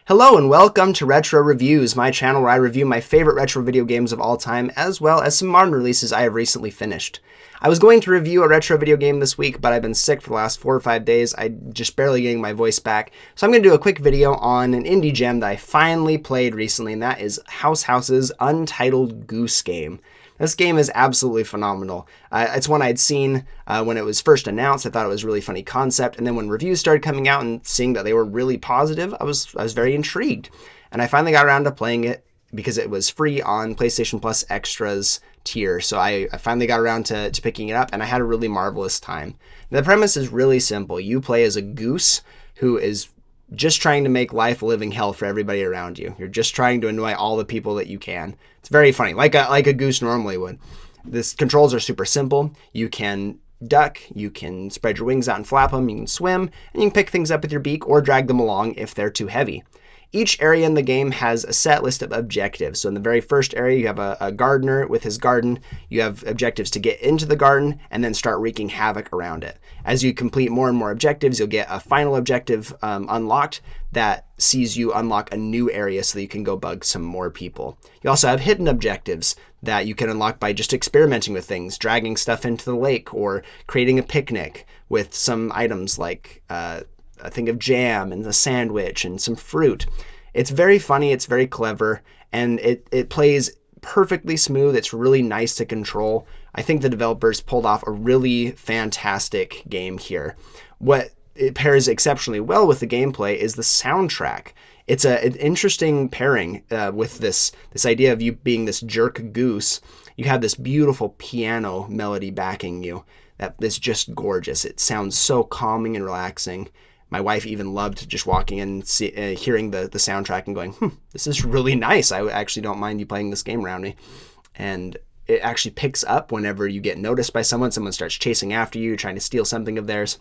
Hello and welcome to Retro Reviews, my channel where I review my favorite retro video games of all time, as well as some modern releases I have recently finished. I was going to review a retro video game this week, but I've been sick for the last 4 or 5 days. I'm just barely getting my voice back. So I'm going to do a quick video on an indie gem that I finally played recently, and that is House's Untitled Goose Game. This game is absolutely phenomenal. It's one I'd seen when it was first announced. I thought it was a really funny concept, and then when reviews started coming out and seeing that they were really positive, I was very intrigued. And I finally got around to playing it because it was free on PlayStation Plus Extras tier. So I finally got around to picking it up, and I had a really marvelous time. The premise is really simple. You play as a goose who is just trying to make life a living hell for everybody around you. You're just trying to annoy all the people that you can. It's very funny, like a goose normally would. This controls are super simple. You can duck, you can spread your wings out and flap them, you can swim, and you can pick things up with your beak or drag them along if they're too heavy. Each area in the game has a set list of objectives. So in the very first area, you have a gardener with his garden. You have objectives to get into the garden and then start wreaking havoc around it. As you complete more and more objectives, you'll get a final objective unlocked that sees you unlock a new area so that you can go bug some more people. You also have hidden objectives that you can unlock by just experimenting with things, dragging stuff into the lake or creating a picnic with some items like a thing of jam and a sandwich and some fruit. It's very funny, it's very clever, and it plays perfectly smooth. It's really nice to control. I think the developers pulled off a really fantastic game here. What it pairs exceptionally well with the gameplay is the soundtrack. It's an interesting pairing with this idea of you being this jerk goose. You have this beautiful piano melody backing you that is just gorgeous. It sounds so calming and relaxing. My wife even loved just walking in and hearing the soundtrack and going, this is really nice. I actually don't mind you playing this game around me. And it actually picks up whenever you get noticed by someone. Someone starts chasing after you, trying to steal something of theirs.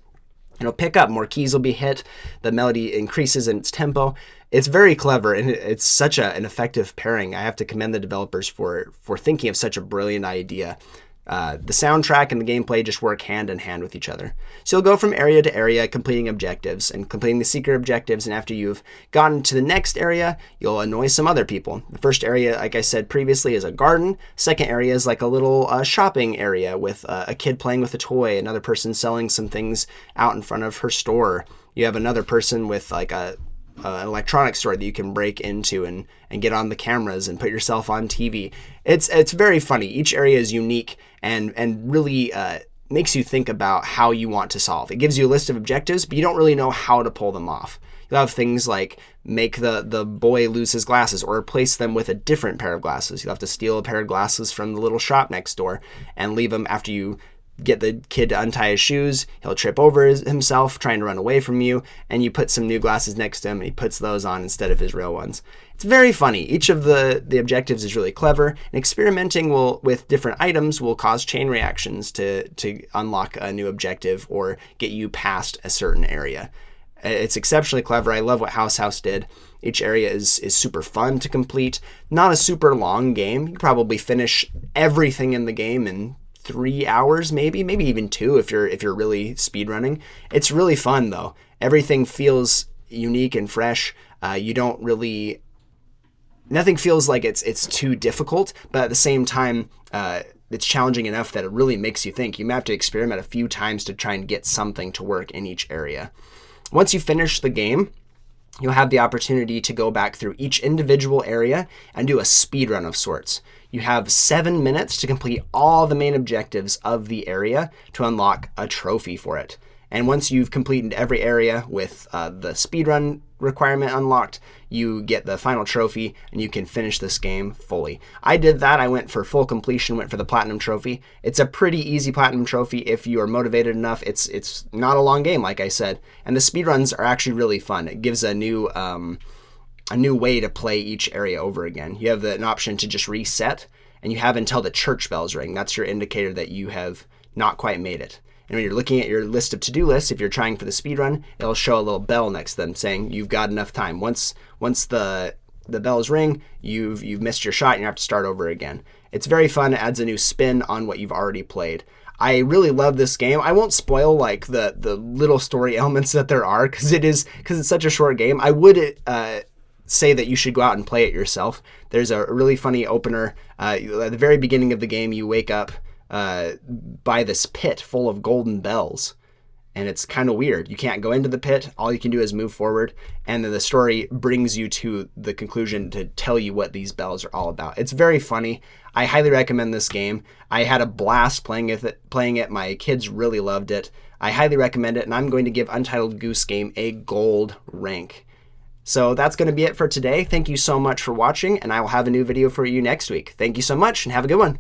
It'll pick up, more keys will be hit, the melody increases in its tempo. It's very clever, and it's such an effective pairing. I have to commend the developers for thinking of such a brilliant idea. The soundtrack and the gameplay just work hand in hand with each other. So you'll go from area to area completing objectives and completing the secret objectives, and after you've gotten to the next area, you'll annoy some other people. The first area, like I said previously, is a garden. Second area is like a little shopping area with a kid playing with a toy, another person selling some things out in front of her store. You have another person with like an electronics store that you can break into and get on the cameras and put yourself on TV. It's very funny. Each area is unique and really makes you think about how you want to solve. It gives you a list of objectives, but you don't really know how to pull them off. You'll have things like make the boy lose his glasses or replace them with a different pair of glasses. You'll have to steal a pair of glasses from the little shop next door and leave them after you get the kid to untie his shoes. He'll trip over himself trying to run away from you, and you put some new glasses next to him and he puts those on instead of his real ones. It's very funny. Each of the objectives is really clever, and experimenting with different items will cause chain reactions to unlock a new objective or get you past a certain area. It's exceptionally clever. I love what House did. Each area is super fun to complete. Not a super long game. You can probably finish everything in the game in 3 hours, maybe even 2 if you're really speed running. It's really fun though. Everything feels unique and fresh. Nothing feels like it's too difficult, but at the same time, it's challenging enough that it really makes you think. You may have to experiment a few times to try and get something to work in each area. Once you finish the game, you'll have the opportunity to go back through each individual area and do a speed run of sorts. You have 7 minutes to complete all the main objectives of the area to unlock a trophy for it. And once you've completed every area with the speedrun requirement unlocked, you get the final trophy and you can finish this game fully. I did that. I went for full completion, went for the platinum trophy. It's a pretty easy platinum trophy if you are motivated enough. It's not a long game, like I said. And the speedruns are actually really fun. It gives a new way to play each area over again. You have an option to just reset, and you have until the church bells ring. That's your indicator that you have not quite made it. And when you're looking at your list of to-do lists, if you're trying for the speed run, it'll show a little bell next to them saying you've got enough time. Once the bells ring, you've missed your shot and you have to start over again. It's very fun. It adds a new spin on what you've already played. I really love this game. I won't spoil like the little story elements that there are because it's such a short game. I would say that you should go out and play it yourself. There's a really funny opener. At the very beginning of the game, you wake up by this pit full of golden bells. And it's kind of weird. You can't go into the pit. All you can do is move forward. And then the story brings you to the conclusion to tell you what these bells are all about. It's very funny. I highly recommend this game. I had a blast playing it. My kids really loved it. I highly recommend it. And I'm going to give Untitled Goose Game a gold rank. So that's going to be it for today. Thank you so much for watching. And I will have a new video for you next week. Thank you so much and have a good one.